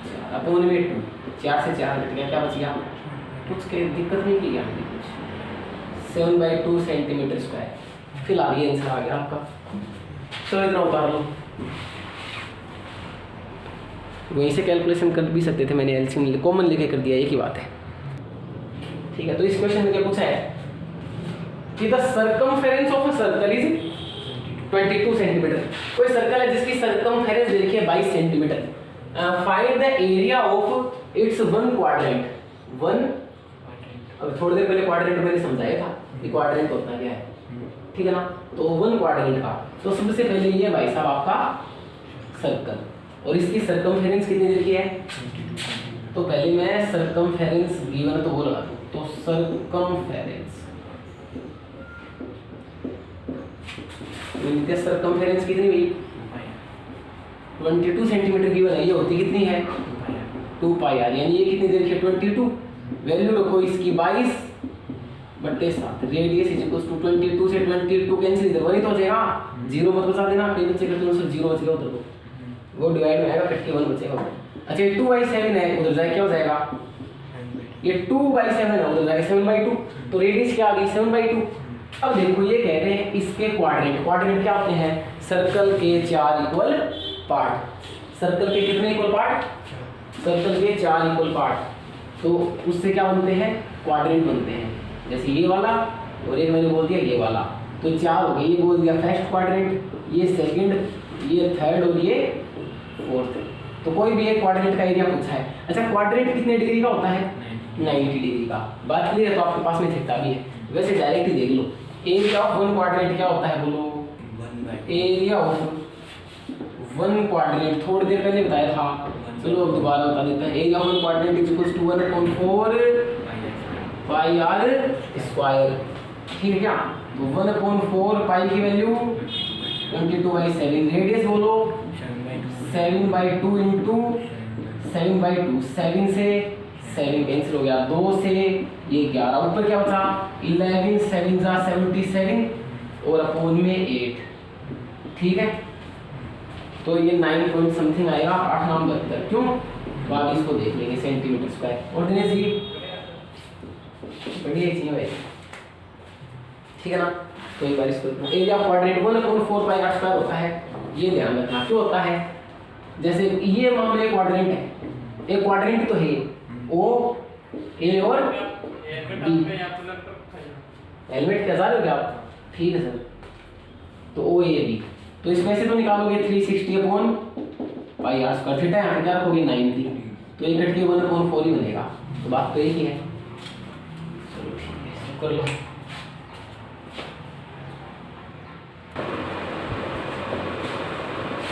S1: 4 अपॉन में 2, 4 से 4 घट गया, क्या बच गया? कुछ के दिक्कत नहीं की यहाँ पे कुछ। 7/2 सेंटीमीटर स्क्वायर। फिलहाल ये आंसर आ गया आपका। चलो इतना उतार लो, वहीं से कैलकुलेशन कर भी सकते थे, मैंने एलसीएम कॉमन लेके कर दिया, एक ही बात है, ठीक है। तो इस क्वेश्चन में क्या पूछा है कि the circumference of a circle is 22 centimetre. कोई सर्कल है जिसकी सर्कमफेरेंस देखिए 22 centimetre. Find the area of its one quadrant. One, अब थोड़ी देर पहले क्वाड्रेंट मैंने समझाया था कि क्वाड्रेंट होता क्या है, ठीक है ना? तो वन क्वाड्रेंट का, तो सबसे पहले ये भाई साहब आपका सर्कल, और इसकी सर्कमफेरेंस कितनी दे रखी है? तो पहले मैं सर्कमफेरेंस गिवन तो वो लगा दूं, तो सर्कमफेरेंस, इनके सर्कमफेरेंस कितनी हुई? 22 सेंटीमीटर गिवन है। ये होती कितनी है? 2 पाई आर, यानी ये कितनी दे रखी है? 22। वैल्यू रखो इसकी 22/7। रेडियस इज इक्वल टू 22 से 22 कैंसिल, इधर वही तो हो जाएगा, 0 मत बचा देना, कई बच्चे करते हैं 0 बचेगा उधर को, वो डिवाइड में आएगा, 51 बचेगा। अच्छा ये 2/7 है, उधर जाए क्या हो जाएगा? ये 2/7 है, उधर जाएगा 7/2, तो रेडियस क्या आ गई? 7/2। अब देखो ये कह रहे हैं इसके क्वाड्रेंट, क्वाड्रेंट क्या होते हैं? सर्कल के 4 इक्वल पार्ट। सर्कल के कितने इक्वल पार्ट? सर्कल के 4 इक्वल पार्ट, तो उससे क्या बनते हैं? क्वाड्रेंट बनते हैं। जैसे ये वाला और एक मैंने बोल दिया ये वाला, तो 4 हो गए। ये बोल दिया फर्स्ट क्वाड्रेंट, ये सेकंड, ये थर्ड और ये फोर्थ। तो कोई भी एक क्वाड्रेंट का एरिया पूछा है। अच्छा, क्वाड्रेंट कितने डिग्री का होता है? 90 डिग्री का। बात क्लियर है? तो आपके पास में थीटा भी है। वैसे डायरेक्ट ही देख लो, एरिया ऑफ वन क्वाड्रेंट क्या होता है? बोलो, एरिया ऑफ वन क्वाड्रेंट थोड़ी देर पहले बताया था, चलो अब दोबारा बता देते हैं। Area of one quadrant is equal to 1/4 pi r square. ठीक है क्या? तो 1/4 पाई की वैल्यू 22/7। रेडियस बोलो 7/2 इंटू 7/2। 7 से 7 कैंसिल हो गया, 2 से ये 11, ऊपर क्या बचा? 11 7 जा 77 और अपोन में 8। ठीक है, तो ये 9 पॉइंट समथिंग आएगा, 8 नाम 72। क्यों? बाद इसको देख लेंगे सेंटीमीटर स्क्वायर। और दिनेश जी बढ़िया चीज है, ठीक है ना? तो एक बार इसको area of quadrant 1/4 pi r square होता है। ये ध्यान रखना क्यों होता है। जैसे ये मान लो क्वाड्रेंट है, एक क्वाड्रेंट तो है ओ ए और बी। हेलमेट कैसा हो गया आप? ठीक है सर। तो ओ ए बी, तो इसमें से तो निकालोगे 360 upon pi r square. Theta यहाँ पे क्या रखोगे? 90। तो ये कट के 1/4 ही बनेगा। तो बात तो एक ही है। चलो ठीक है, कर लो।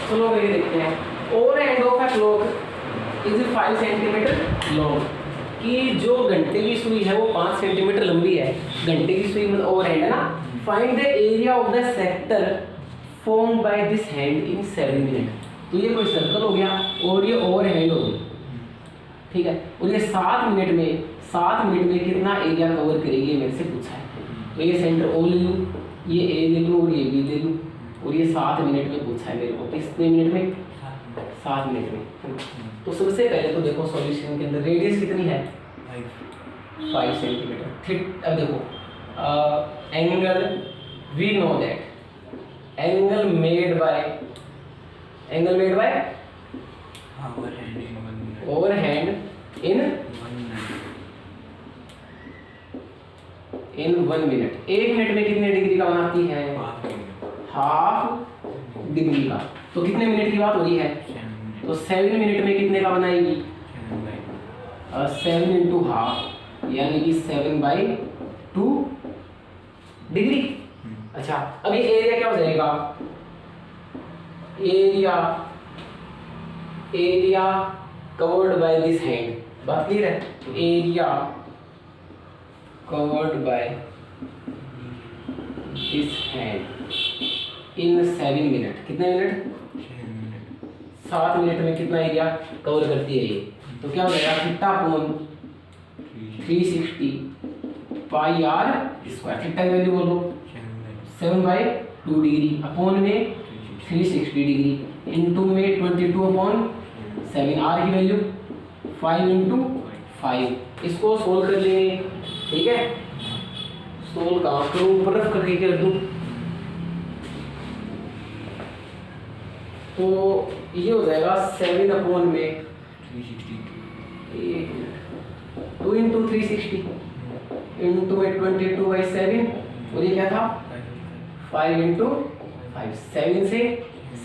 S1: चलो ये देखते हैं। Over hand of a clock is 5 centimetre long, कि जो घंटे की सुई है वो 5 सेंटीमीटर लंबी है। घंटे की सुई मतलब ओवर हैंड है ना। Find the area of the sector form by this hand in 7 minute. तो ये कोई सर्कल हो गया और ये ओवर हैंड हो गई, ठीक है। और ये 7 मिनट में कितना एरिया कवर करेगी मेरे से पूछा है। तो ये सेंटर ओ ले लूँ, ये ए ले लूँ और ये बी ले लूँ, और ये 7 मिनट में पूछा है मेरे को। कितने मिनट में? 7 मिनट में। तो सबसे पहले तो देखो सॉल्यूशन के अंदर रेडियस कितनी है? 5 सेंटीमीटर। ठीक, अब देखो angle, we know that angle made by hour hand in 1 minute. 1 minute में कितने डिग्री का बनाती है? हाफ डिग्री का। तो कितने मिनट की बात हो रही है? तो 7 मिनट में कितने का बनाएगी? 7 इंटू हाफ, यानी कि 7/2 डिग्री। अच्छा, अब ये एरिया क्या हो जाएगा? Area covered by this hand. बात क्लियर है? तो area covered by this hand in 7 minute. कितने मिनट? 7 मिनट में कितना एरिया कवर करती है ये? तो क्या हो जाएगा? Theta upon 360 pi r square. Theta की वैल्यू बोलो 7/2 डिग्री, अपॉन में 360 डिग्री, इनटू में 22/7। आर की वैल्यू 5 इंटू 5। इसको सोल्व कर लेंगे, ठीक है। सोल्व कहाँ करूँ? ऊपर रख करके कर दूँ। तो ये हो जाएगा 7 अपॉन में 2 इंटू 360 इंटू में 22/7, और ये क्या था? 5 इंटू 5। 7 से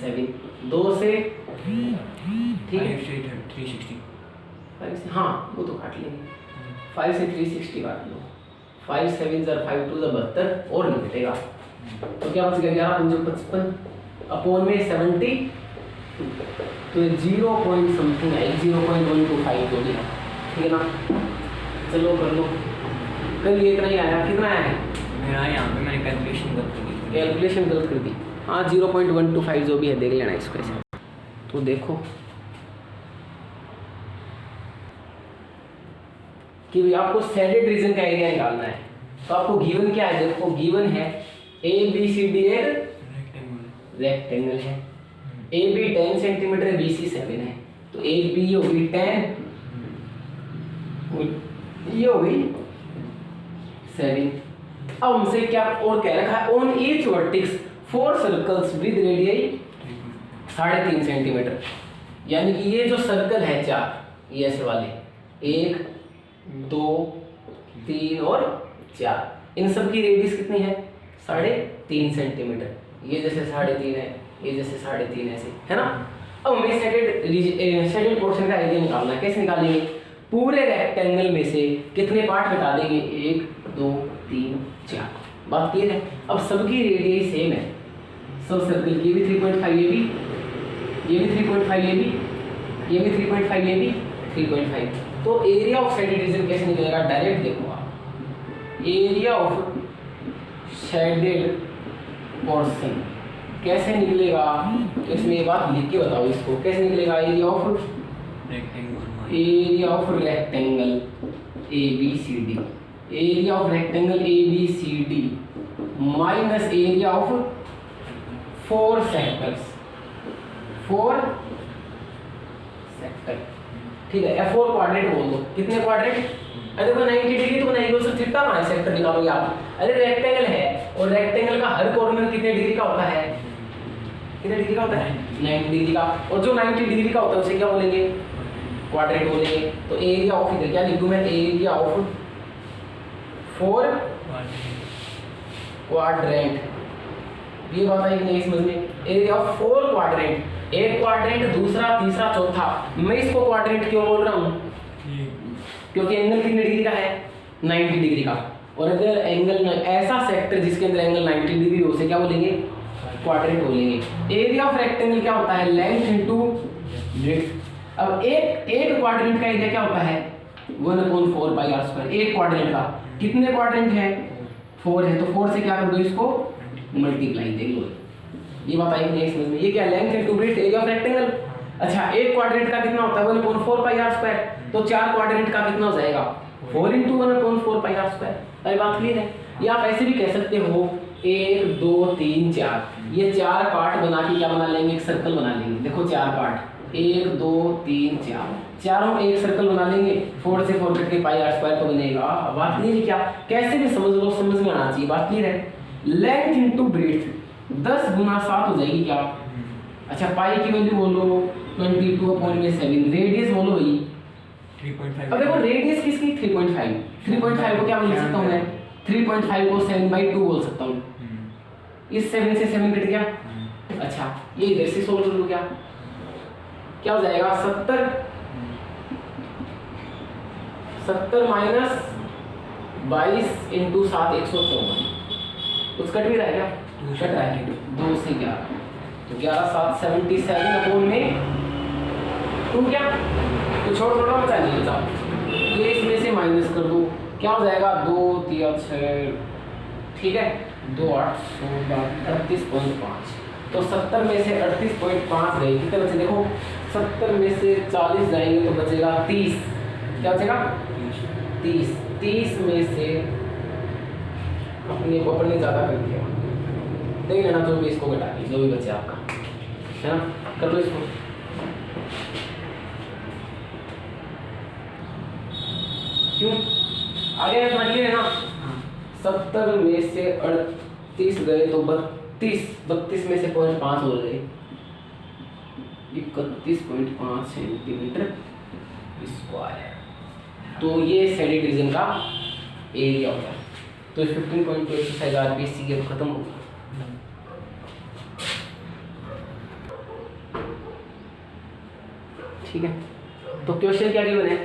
S1: 7, 2 से, ठीक है, 5 से, हाँ वो तो काट लेंगे। 5 से 360 काट लो। 5 7 5 2 72 और नहीं घटेगा। तो क्या बच गया? 11×55 अपॉन में 70। तो 0 पॉइंट समथिंग है, 0.125 जो भी है, ठीक है ना। चलो कर लो। कल ये इतना ही आया। कितना आया है?
S2: मेरा यहाँ पे मैंने कैलकुलेशन
S1: गलत कर दी। हाँ 0.125 जो भी है, देख लेना इसको ऐसे। तो देखो कि भाई आपको सैडेड रीजन का एरिया निकालना है। तो आपको गिवन क्या है? देखो गिवन है ABCD एक रेक्टेंगल है। AB 10 सेंटीमीटर है, BC 7 है। तो AB होगी 10, ये होगी 7। अब हमसे क्या और कह रखा है? On each vertex 4 circles with radius 3.5 centimetre. यानी कि ये जो सर्कल है चार, ये ऐसे वाले 1 2 3 और 4, इन सब की रेडियस कितनी है 3.5 सेंटीमीटर। ये जैसे 3.5 है, ये जैसे 3.5 ऐसे है ना। अब हमें शेडेड पोर्शन का एरिया निकालना है। कैसे निकालेंगे? पूरे रेक्टेंगल में से कितने पार्ट घटा देंगे? 1 2 3 4। बात क्लियर है? अब सबकी रेडियस सेम है, सब सर्कल की, ये भी 3.5 ये भी 3.5 ये भी 3.5 ये भी 3.5। तो एरिया ऑफ शेडेड रीजन कैसे निकलेगा? डायरेक्ट देखो आप, एरिया ऑफ शेडेड पोर्शन कैसे निकलेगा? तो इसमें ये बात लिख के बताओ इसको, कैसे निकलेगा? Area of rectangle ABCD, area of rectangle ABCD minus area of 4 sectors, 4 sector, ठीक है। F4 क्वाड्रेंट बोल दो। कितने क्वाड्रेंट? अरे देखो 90 डिग्री तो बनाएगी, उससे थीटा कहाँ है? सेक्टर निकालोगे आप। अरे रेक्टेंगल है और रेक्टेंगल का हर कॉर्नर कितने डिग्री का होता है? कितने डिग्री का होता है? 90 डिग्री का। और जो 90 डिग्री का होता है उसे क्या बोलेंगे? क्वाड्रेंट बोलेंगे। तो एरिया ऑफ, इधर क्या लिखूं मैं? Area of 4 quadrant. ये बात आई कि नहीं समझ में? एरिया ऑफ 4 क्वाड्रेंट, एक क्वाड्रेंट, दूसरा, तीसरा, चौथा। मैं इसको क्वाड्रेंट क्यों बोल रहा हूँ? क्योंकि एंगल कितने डिग्री का है? 90 डिग्री का। और अगर एंगल ऐसा सेक्टर जिसके अंदर एंगल 90 डिग्री हो, उसे क्या बोलेंगे? क्वाड्रेंट बोलेंगे। एरिया ऑफ रेक्टेंगल क्या होता है? Length into breadth. अब एक क्वाड्रेंट का एरिया क्या होता है? 1/4 पाई आर स्क्वायर। एक क्वाड्रेंट का कितने क्वाड्रेंट है? 4 है, तो 4 से क्या कर दो? इसको मल्टीप्लाई देख लो। ये बात आई नहीं समझ में? ये क्या? Length into breadth, area of rectangle. अच्छा, एक क्वाड्रेंट का कितना होता है? 1/4 पाई आर स्क्वायर। तो 4 क्वाड्रेंट का कितना हो जाएगा? 4 × 1/4 पाई आर स्क्वायर। अरे बात क्लियर है? या आप ऐसे भी कह सकते हो 1 2 3 4, ये 4 पार्ट बना के क्या बना लेंगे? एक सर्कल बना लेंगे। देखो 4 पार्ट, 1 2 3 4, चारों एक सर्कल बना लेंगे। 4 से 4 कट के पाई आर स्क्वायर तो बनेगा। बात क्लियर है क्या? कैसे भी समझ लो, समझ में आना चाहिए। बात क्लियर है? लेंथ इनटू ब्रेड्थ 10 × 7 हो जाएगी क्या? अच्छा, पाई की वैल्यू बोलो 22/7। रेडियस बोलो भाई
S2: 3.5।
S1: अब देखो रेडियस किसकी? 3.5। 3.5 को क्या बोल सकता हूँ मैं? 3.5 को 7/2 बोल सकता हूँ। इस 7 से 7 कट गया। अच्छा, ये इधर से सोल्व कर लो। क्या हो जाएगा? 70 माइनस 22 × 7 154। कुछ कट भी रहा है क्या? कट रहा है। 2 से 11, तो 11 7 77 अपोन में 2 क्या? तो छोड़ छोड़ा बचा नहीं बचा, ये इसमें से माइनस कर दो। क्या हो जाएगा? 2 3 6, ठीक है, 2 8 16 38.5। तो 70 में से 38.5 गए, कितने बचे? देखो 70 में से 40 जाएंगे तो बचेगा 30। क्या बचेगा? 30। 30 में से अपने ज़्यादा कर दिया, देख लेना जो भी इसको घटा दी, जो भी बचे आपका, है ना? कर लो इसको। क्यों आगे समझिए ना? 70 में से 38 गए तो 32 में से 5 हो गए, 31.5 सेंटीमीटर स्क्वायर। तो ये शेडेड रीजन का एरिया होता है। तो 15.2 एक्सरसाइज RPC के खत्म होगा। ठीक है, तो क्वेश्चन क्या गिवन है?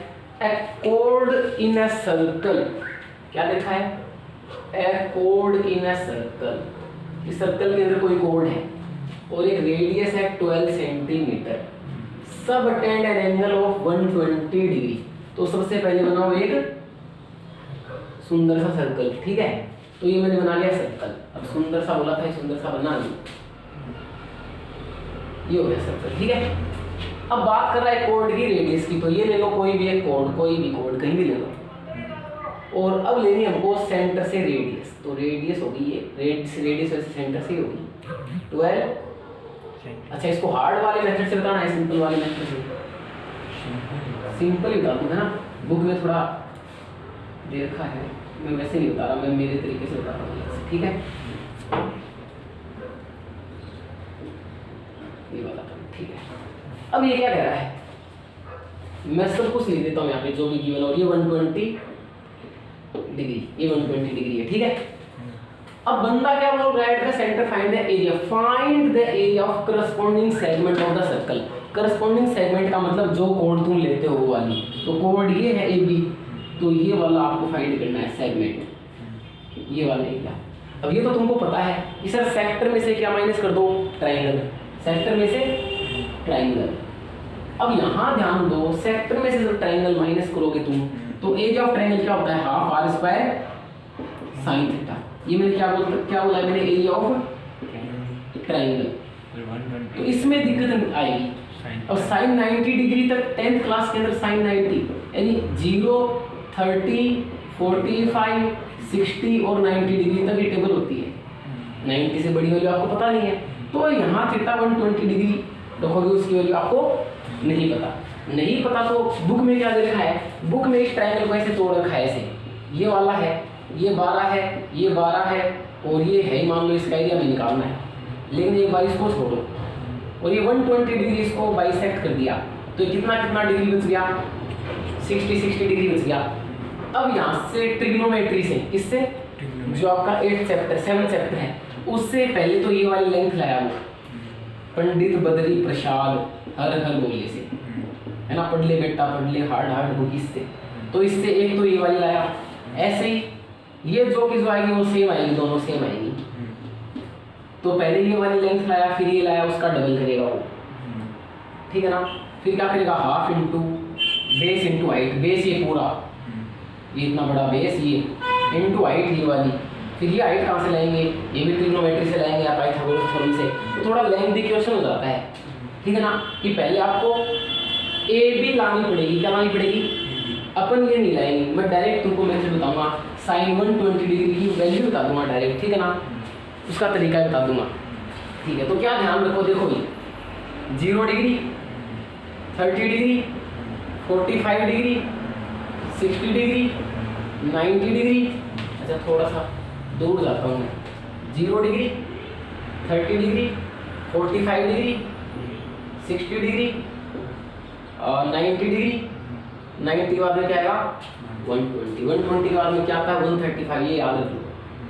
S1: A code in a circle, क्या लिखा है? A code in a circle. इस सर्कल के अंदर कोई कोड है और एक रेडियस है 12 सेंटीमीटर। सब attend an angle of 120 degree. तो सबसे पहले बनाओ एक सुंदर सा सर्कल। ठीक है, तो ये मैंने बना लिया सर्कल। अब सुंदर सा बोला था, सुंदर सा बना ली, ये हो गया सर्कल। ठीक है, अब बात कर रहा है कोड की रेडियस की। तो ये ले लो कोई भी एक कोड, कोई भी कोड कहीं भी ले लो। और अब लेनी हमको सेंटर से रेडियस। तो रेडियस होगी ये, रेडियस वैसे सेंटर से ही होगी 12। अच्छा, इसको हार्ड वाले मेथड से बताना है, सिंपल वाले मेथड से? सिंपल ही बता दूँ, है ना? बुक में थोड़ा दे रखा है, मैं वैसे नहीं बता रहा, मैं मेरे तरीके से बता रहा हूँ। ठीक है, ये वाला, ठीक है। अब ये क्या कह रहा है, मैं सब कुछ लिख देता हूँ यहाँ पे जो भी गिवन, और ये 120 डिग्री, ये 120 डिग्री है, ठीक है। अब बंदा क्या बोल रहा है, centre find the area, find the area of corresponding segment of the circle. Corresponding segment का मतलब जो कोण तुम लेते हो वो वाली, तो कोण ये है ए बी, तो ये वाला आपको फाइंड करना है सेगमेंट, ये वाला एरिया। अब ये तो तुमको पता है कि सर सेक्टर में से क्या माइनस कर दो, ट्राइंगल, सेक्टर में से ट्राइंगल। अब यहाँ ध्यान दो, सेक्टर में से जब ट्राइंगल माइनस करोगे तुम, तो एरिया ऑफ ट्राइंगल क्या होता है, half r square sine theta. ये मैंने क्या बोला है मैंने, एरिया ऑफ ट्राइंगल। तो इसमें दिक्कत आएगी। अब साइन 90 डिग्री तक 10th क्लास के अंदर साइन 90 यानी 0, 30, 45, 60 और 90 डिग्री तक ये टेबल होती है। 90 से बड़ी वैल्यू आपको पता नहीं है, तो यहाँ थीटा 120 डिग्री रखोगे, उसकी वैल्यू आपको नहीं पता तो बुक में क्या दे रखा है, बुक में इस ट्रायंगल को ऐसे तोड़ रखा है, ऐसे ये वाला है, ये 12 है, ये 12 है और ये है, मान लो इसका एरिया भी निकालना है। लेकिन एक बार इसको छोड़ो और ये 120 डिग्री इसको बाइसेक्ट कर दिया, तो कितना डिग्री बच गया, 60 डिग्री बच गया। अब यहाँ से ट्रिग्नोमेट्री से, किससे, जो आपका 7 चैप्टर है, उससे पहले तो ये वाली लेंथ लाया वो पंडित बद्री प्रसाद हर बोलने से, है ना, पढ़ ले बेटा पढ़ ले, हार्ड बुक इससे। तो इससे एक तो ये वाली लाया, ऐसे ही ये जो आएगी वो सेम आएगी, दोनों सेम आएगी। तो पहले ये वाली लेंथ लाया, फिर ये लाया, उसका डबल करेगा वो, ठीक है ना। फिर क्या करेगा, half into base into height, base ये पूरा, ये इतना बड़ा बेस, ये इंटू हाइट ये वाली, फिर ये हाइट कहाँ से लाएंगे, ये भी ट्रिग्नोमेट्री से लाएंगे या पाइथागोरस थ्योरम से। तो थोड़ा लेंथी क्वेश्चन हो जाता है, ठीक है ना, कि पहले आपको ए बी लानी पड़ेगी, क्या लानी पड़ेगी, अपन ये नहीं लाएंगे, मैं डायरेक्ट तुमको मेथड बताऊंगा, साइन 120 डिग्री की वैल्यू बता दूंगा डायरेक्ट, ठीक है ना, उसका तरीका बता दूंगा, ठीक है। तो क्या ध्यान रखो, देखो ये 0 degree, 30 degree, 45 degree, 60 degree, 90 degree, अच्छा थोड़ा सा दूर जाता हूँ मैं, 0 degree, 30 degree, 45 degree, 60 degree, 90 degree, 90 बाद में क्या आएगा 120 के बाद में क्या आता है 135, ये याद रख लो,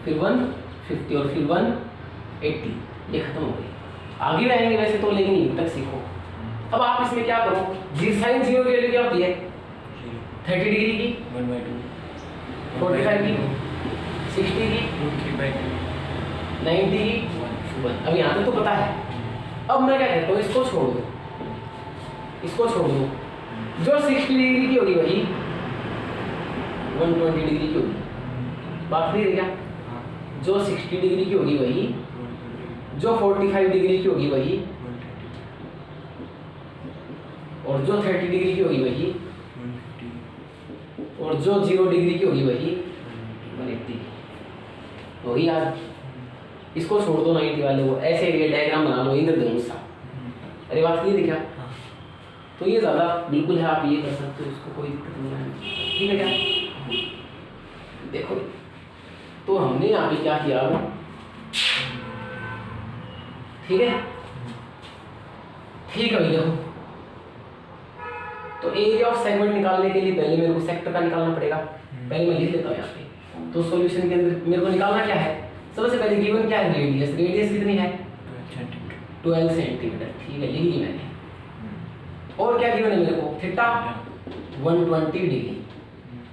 S1: फिर 150 और फिर 180, ये खत्म हो गई। आगे भी आएंगे वैसे तो, लेकिन यहीं तक सीखो। अब आप इसमें क्या करो, साइन 0 की वैल्यू क्या होती है, 30 डिग्री की 1/2, 45 की 60 की 90 की 1। अब यहाँ तक तो पता है। अब मैं क्या कहता हूँ, इसको छोड़ दो, जो 60 डिग्री की होगी वही 120 डिग्री की होगी, बात नहीं है क्या, जो 60 डिग्री की होगी वही, जो 45 डिग्री की होगी वही, और जो 30 डिग्री की होगी वही, और जो 0 डिग्री की होगी वही 180 वही। यार इसको छोड़ दो 90 वाले को, ऐसे डायग्राम बना लो इंद्रधनुष सा। अरे बात नहीं दिखा, तो ये ज़्यादा बिल्कुल है, आप ये कर सकते हो, इसको कोई दिक्कत नहीं है, ठीक है क्या। देखो तो हमने यहाँ पे क्या किया, ठीक है भाई। देखो तो एरिया ऑफ सेगमेंट निकालने के लिए पहले मेरे को सेक्टर का निकालना पड़ेगा, पहले मैं लिख लेता हूँ यहाँ पे। तो सॉल्यूशन के अंदर मेरे को निकालना क्या है, सबसे पहले गिवन क्या है, रेडियस कितनी है 12 सेंटीमीटर, ठीक है, लिख ली मैंने। और क्या गिवन है मेरे को, थीटा 120 डिग्री।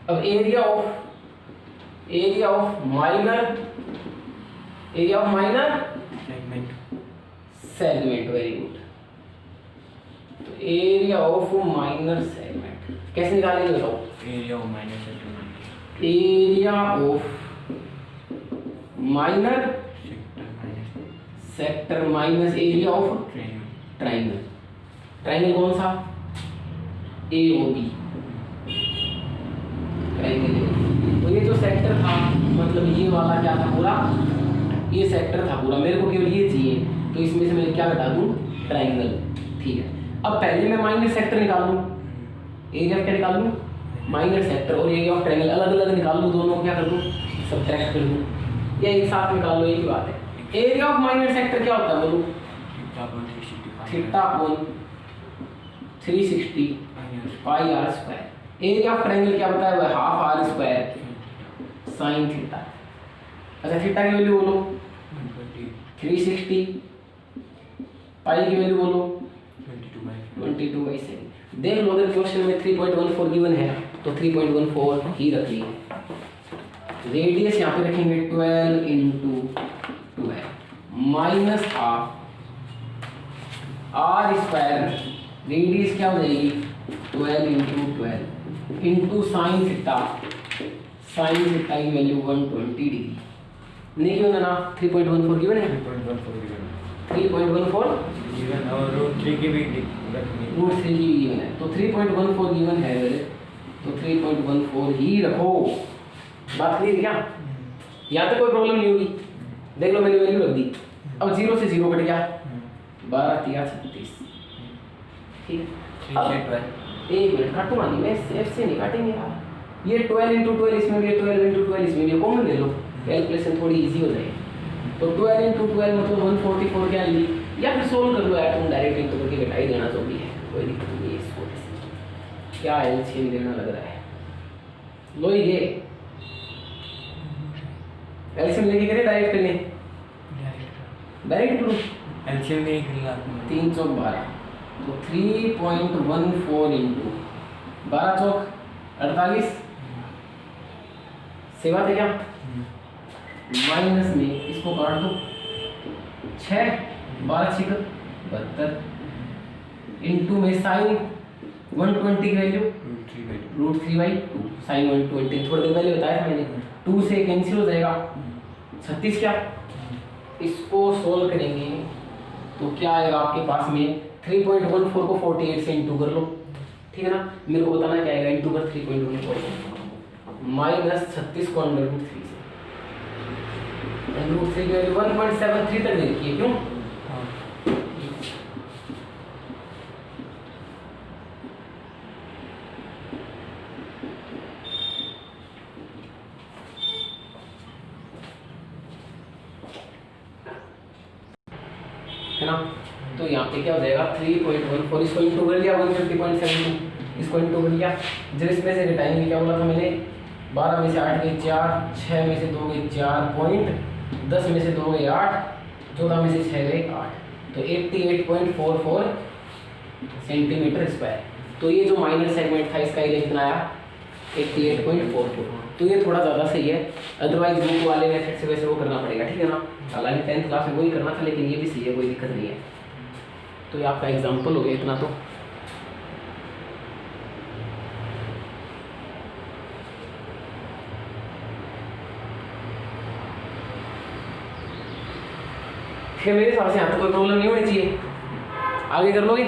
S1: अब area of minor segment, very good. तो एरिया ऑफ माइनर सेगमेंट कैसे निकालेंगे बताओ, area of minor sector minus area of triangle कौन सा, AOB ट्राइंगल। तो ये जो सेक्टर था, मतलब ये वाला क्या था पूरा, ये सेक्टर था पूरा, मेरे को केवल ये चाहिए, तो इसमें से मैं क्या घटा दूं, ट्राइंगल, ठीक है। अब पहले मैं माइनर सेक्टर निकाल लूं, एरिया क्या निकाल लूं, माइनर सेक्टर और एरिया ऑफ ट्राइंगल अलग अलग निकाल लूं, दोनों को क्या कर दूं, सब्ट्रैक्ट कर दूं, या एक साथ निकाल लो, एक ही बात है। एरिया ऑफ माइनर सेक्टर क्या होता है बोलो, theta upon 360 pi r square. Area of triangle क्या बताया हुआ है, half r square sine theta. अच्छा थीटा की वैल्यू बोलो 360, पाई की वैल्यू बोलो 22/7। देख लो अगर क्वेश्चन में 3.14 गिवन है तो 3.14 ही रख ली। रेडियस यहाँ पे रखेंगे 12 into 12 minus half r square, radius क्या हो जाएगी 12 into 12 into sine theta, sine theta की वैल्यू 120 डिग्री। नहीं क्यों ना 3.14 गिवन है, 3.14
S2: गिवन और √3 की भी रखनी
S1: √3 की गिवन है, तो 3.14 गिवन है तो 3.14 ही रखो। बात क्लियर क्या, यहाँ तक कोई प्रॉब्लम नहीं होगी। देख लो मैंने वैल्यू रख दी, अब 0 से 0 कट गया 12 3 36, ठीक है। अब एक मिनट काटूंगा नहीं मैं, एफ से नहीं काटेंगे यार। ये 12 इंटू 12 इसमें भी, 12 इंटू 12 इसमें भी, कॉमन ले लो, कैलकुलेशन थोड़ी इजी हो जाएगी। तो 12 इंटू 12 मतलब 144 क्या ली, या फिर सोल्व कर लो यार तुम डायरेक्ट इंटू करके घटा ही देना जो भी है, कोई दिक्कत नहीं है इसको। क्या एलसीएम देना लग रहा है, लो ये एलसीएम लेके करे डायरेक्ट करने, डायरेक्ट करो
S2: एलसीएम में एक निकाल
S1: 3 चौक 12 तो 3.14 इंटू 12 चौक 48 सेवा थे क्या, माइनस में इसको काट दो 6 12 6 72 इंटू में साइन 120 की वैल्यू √3/2 साइन 120 थोड़ी देर पहले बताया था मैंने, 2 से कैंसिल हो जाएगा 36 क्या। इसको सोल्व करेंगे तो क्या आएगा आपके पास में 3.14 को 48 से इंटू कर लो, ठीक है ना। मेरे को बताना क्या आएगा, इंटू कर 3.14 माइनस 36 को अंडर √3 से, √3 की वैल्यू 1.73 तक दे रखी है, क्यों है ना। तो यहाँ पे क्या हो जाएगा 3.14, इसको इंटू कर लिया 150.72, इसको इंटू कर लिया, जब इसमें से घटाएंगे क्या बोला था मैंने, 12 में से 8 गए 4, 6 में से 2 गए 4 पॉइंट, 10 में से 2 गए 8, 14 में से 6 गए 8, तो 88.44 सेंटीमीटर स्क्वायर। तो ये जो माइनर सेगमेंट था इसका एरिया कितना आया 88.44, तो ये थोड़ा ज़्यादा सही है। अदरवाइज बुक वाले मेथड से वैसे वो करना पड़ेगा, ठीक है ना। हालांकि 10th क्लास में वही करना था, लेकिन ये भी सही है, कोई दिक्कत नहीं है। तो ये आपका एग्जाम्पल हो गया इतना। तो फिर मेरे हिसाब से यहाँ तो कोई प्रॉब्लम नहीं होनी चाहिए, आगे कर लोगे।